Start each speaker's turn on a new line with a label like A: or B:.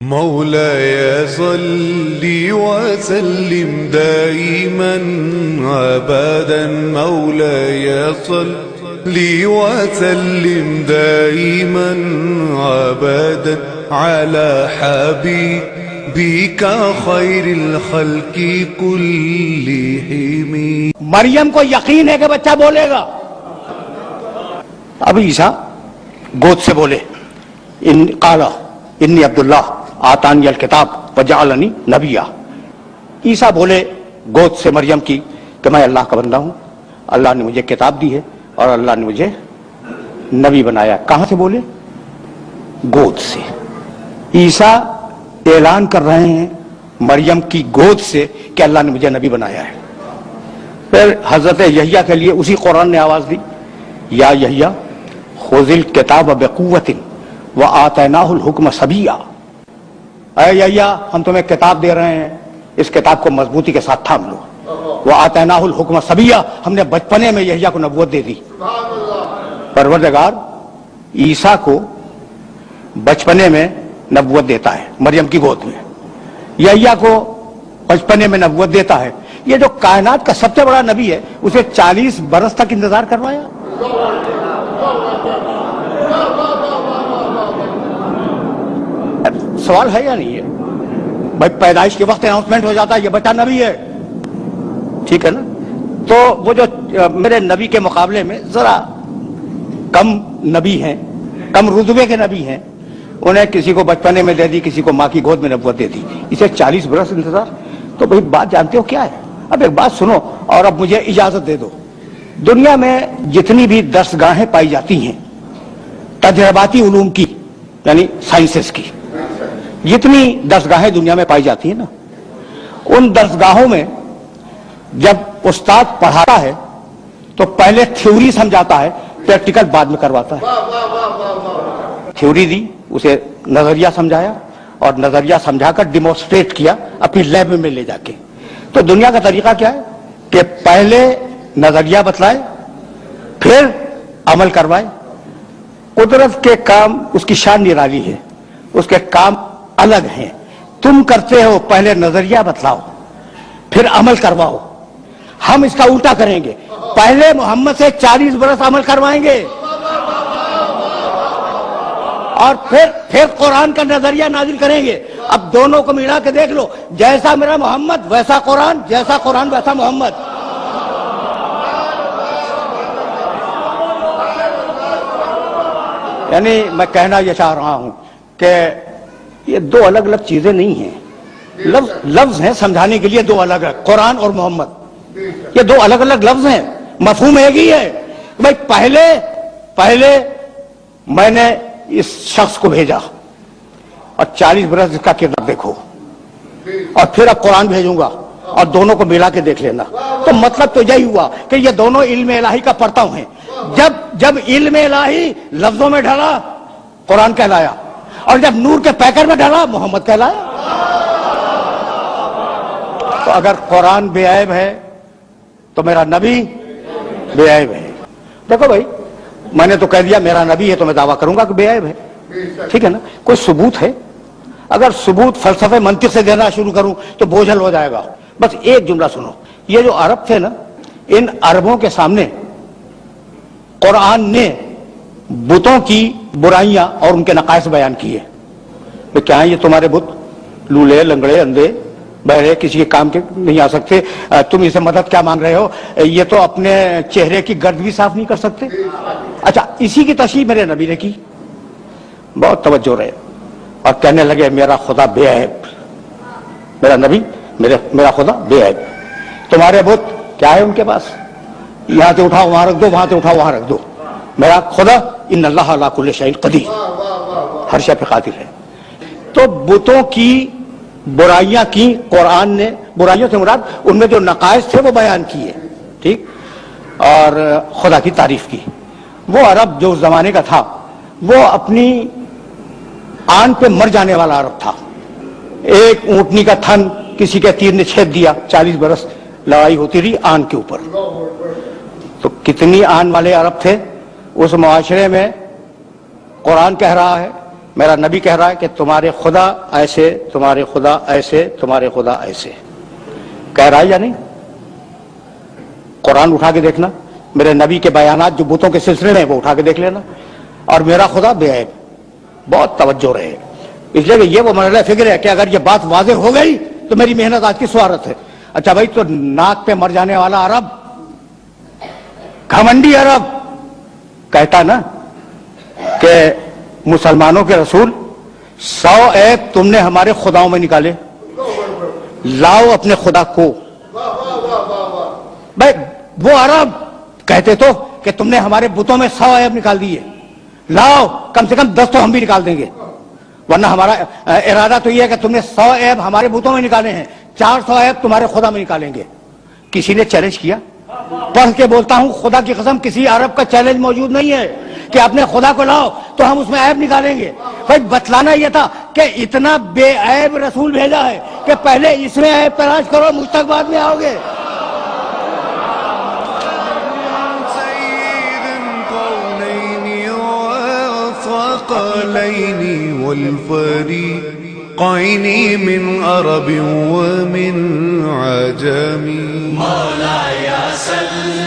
A: مولاي صل وسلم دائما ابدا مولاي صل وسلم دائما ابدا على حبيبك خير الخلق كلهم.
B: مریم کو یقین ہے کہ بچہ بولے گا. اب عیسیٰ گود سے بولے قال انی عبداللہ آتانی الکتاب وجعلنی نبیہ. عیسیٰ بولے گود سے مریم کی کہ میں اللہ کا بندہ ہوں، اللہ نے مجھے کتاب دی ہے اور اللہ نے مجھے نبی بنایا. کہاں سے بولے؟ گود سے. عیسیٰ اعلان کر رہے ہیں مریم کی گود سے کہ اللہ نے مجھے نبی بنایا ہے. پھر حضرت یحییٰ کے لیے اسی قرآن نے آواز دی یا یحییٰ خذ الکتاب بقوۃ وآتیناہ الحکم صبیہ. اے یحییٰ ہم تمہیں کتاب دے رہے ہیں، اس کتاب کو مضبوطی کے ساتھ تھام لو. وآتیناہ الحکم صبیہ، ہم نے بچپنے میں یحییٰ کو نبوت دے دی. پروردگار عیسیٰ کو بچپنے میں نبوت دیتا ہے مریم کی گود میں، یحییٰ کو بچپنے میں نبوت دیتا ہے. یہ جو کائنات کا سب سے بڑا نبی ہے اسے 40 برس تک انتظار کروایا. سوال ہے یا نہیں ہے بھائی؟ پیدائش کے وقت اناؤنسمنٹ ہو جاتا ہے یہ بچہ نبی ہے، ٹھیک ہے نا؟ تو وہ جو میرے نبی کے مقابلے میں ذرا کم نبی ہیں، کم رتبے کے نبی ہیں، انہیں کسی کو بچپنے میں دے دی، کسی کو ماں کی گود میں نبوت دے دی. اسے 40 برس انتظار. تو بھائی بات جانتے ہو کیا ہے؟ اب ایک بات سنو اور اب مجھے اجازت دے دو. دنیا میں جتنی بھی درسگاہیں پائی جاتی ہیں تجرباتی علوم کی، یعنی سائنسز کی، جتنی درسگاہیں دنیا میں پائی جاتی ہیں نا، ان درسگاہوں میں جب استاد پڑھاتا ہے تو پہلے تھیوری سمجھاتا ہے، پریکٹیکل بعد میں کرواتا ہے. تھیوری دی، اسے نظریہ سمجھایا اور نظریہ سمجھا کر ڈیمونسٹریٹ کیا اپنی لیب میں لے جا کے. تو دنیا کا طریقہ کیا ہے کہ پہلے نظریہ بتلائے پھر عمل کروائے. قدرت کے کام اس کی شان نرالی ہے، اس کے کام الگ ہیں. تم کرتے ہو پہلے نظریہ بتلاؤ پھر عمل کرواؤ. ہم اس کا الٹا کریں گے، پہلے محمد سے 40 برس عمل کروائیں گے اور پھر قرآن کا نظریہ نازل کریں گے. اب دونوں کو ملا کے دیکھ لو، جیسا میرا محمد ویسا قرآن، جیسا قرآن ویسا محمد. یعنی میں کہنا یہ چاہ رہا ہوں کہ یہ دو الگ الگ چیزیں نہیں ہیں. لفظ ہیں سمجھانے کے لیے دو الگ الگ، قرآن اور محمد یہ دو الگ الگ لفظ ہیں، مفہوم ایک ہی ہے. بھائی پہلے میں نے اس شخص کو بھیجا اور 40 برس اس کا کردار دیکھو، اور پھر اب قرآن بھیجوں گا اور دونوں کو ملا کے دیکھ لینا. تو مطلب تو یہی ہوا کہ یہ دونوں علم الہی کا پرتو ہیں. جب علم الہی لفظوں میں ڈھلا قرآن کہلایا اور جب نور کے پیکر میں ڈھلا محمد کہلایا. تو اگر قرآن بے عیب ہے تو میرا نبی بے عیب ہے. دیکھو بھائی میں نے تو کہہ دیا میرا نبی ہے تو میں دعویٰ کروں گا کہ بے عیب ہے، ٹھیک ہے نا؟ کوئی ثبوت ہے؟ اگر ثبوت فلسفے منطق سے دینا شروع کروں تو بوجھل ہو جائے گا. بس ایک جملہ سنو. یہ جو عرب تھے نا، ان عربوں کے سامنے قرآن نے بتوں کی برائیاں اور ان کے نقائص بیان کیے. کیا ہیں یہ تمہارے بت؟ لولے، لنگڑے، اندھے، بہرے، کسی کے کام کے نہیں آ سکتے. تم اسے مدد کیا مانگ رہے ہو؟ یہ تو اپنے چہرے کی گرد بھی صاف نہیں کر سکتے. اچھا، اسی کی تشریح میرے نبی نے کی. بہت توجہ رہے اور کہنے لگے میرا خدا بے عیب، میرا نبی میرا خدا بے عیب. تمہارے بت کیا ہے ان کے پاس؟ یہاں سے اٹھاؤ وہاں رکھ دو، وہاں سے اٹھاؤ وہاں رکھ دو. میرا خدا ان اللہ علی کل شیء قدیر، ہر شے پہ قادر ہے. تو بتوں کی برائیاں کی قرآن نے، برائیوں سے مراد ان میں جو نقائص تھے وہ بیان کیے، ٹھیک، اور خدا کی تعریف کی. وہ عرب جو اس زمانے کا تھا وہ اپنی آن پہ مر جانے والا عرب تھا. ایک اونٹنی کا تھن کسی کے تیر نے چھید دیا، 40 برس لڑائی ہوتی رہی آن کے اوپر. تو کتنی آن والے عرب تھے اس معاشرے میں. قرآن کہہ رہا ہے میرا نبی کہہ رہا ہے کہ تمہارے خدا ایسے، تمہارے خدا ایسے، تمہارے خدا ایسے، کہہ رہا ہے یا نہیں؟ قرآن اٹھا کے دیکھنا، میرے نبی کے بیانات جو بتوں کے سلسلے میں وہ اٹھا کے دیکھ لینا، اور میرا خدا بے عیب۔ بہت توجہ رہے، اس لیے کہ یہ وہ مرحلہ فکر ہے کہ اگر یہ بات واضح ہو گئی تو میری محنت آج کی سوارت ہے۔ اچھا بھائی، تو ناک پہ مر جانے والا عرب، گھمنڈی عرب کہتا نا کہ مسلمانوں کے رسول 100 عیب تم نے ہمارے خداؤں میں نکالے، لاؤ اپنے خدا کو۔ بھائی وہ عرب کہتے تو کہ تم نے ہمارے بتوں میں 100 عیب نکال دیے، لاؤ کم سے کم 10 تو ہم بھی نکال دیں گے، ورنہ ہمارا ارادہ تو یہ ہے کہ تم نے 100 عیب ہمارے بتوں میں نکالے ہیں، 400 عیب تمہارے خدا میں نکالیں گے۔ کسی نے چیلنج کیا؟ پڑھ کے بولتا ہوں خدا کی قسم کسی عرب کا چیلنج موجود نہیں ہے کہ اپنے خدا کو لاؤ تو ہم اس میں عیب نکالیں گے۔ بھائی بتلانا یہ تھا کہ اتنا بے عیب رسول بھیجا ہے کہ پہلے اس میں عیب تلاش کرو، مجھ تک بعد میں آؤ گے۔
A: الثقلين والفريقين من عرب ومن عجم
C: مولاي صل